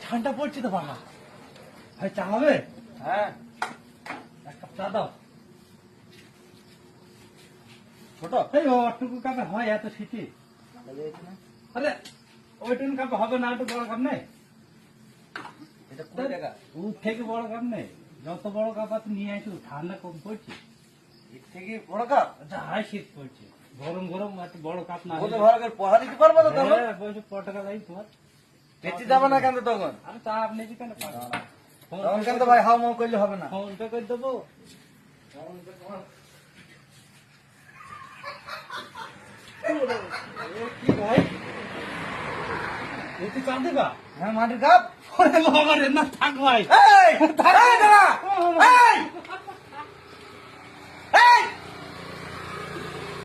ঠান্ডা পড়ছে তো বাবা। ভাই চা হবে? হ্যাঁ এক কাপ চা দাও। ছোট এই ওটুকু কাপে হয় এত শীতে? আরে ওইটুকু কাপে হবে না, একটু বড় কাপ নেই? এটা 20 টাকা। ওর থেকে বড় কাপ নেই? যত বড় কাপ আছে নিয়ে আসো, ঠান্ডা কম পড়ছে। এর থেকে বড় কাপ যাই শীত পড়ছে, গরম গরম এত বড় কাপ না বলতে ভালো করে পড়া দিতে পারবো তো তখন? হ্যাঁ, বলছো ক টাকা লাগবে তোমার? বেঁচে যাবে না কেন তখন? আরে তা আপনি কি কেন পাবেন? তখন কেন তো ভাই হাও মাও করলে হবে না। ফোন পে করে দেবো। কি ভাই, এই তুই চা দিবা? হ্যাঁ মাটির কাপ। ওরে বাবা রে, না থাক ভাই। এই দাঁড়া, এই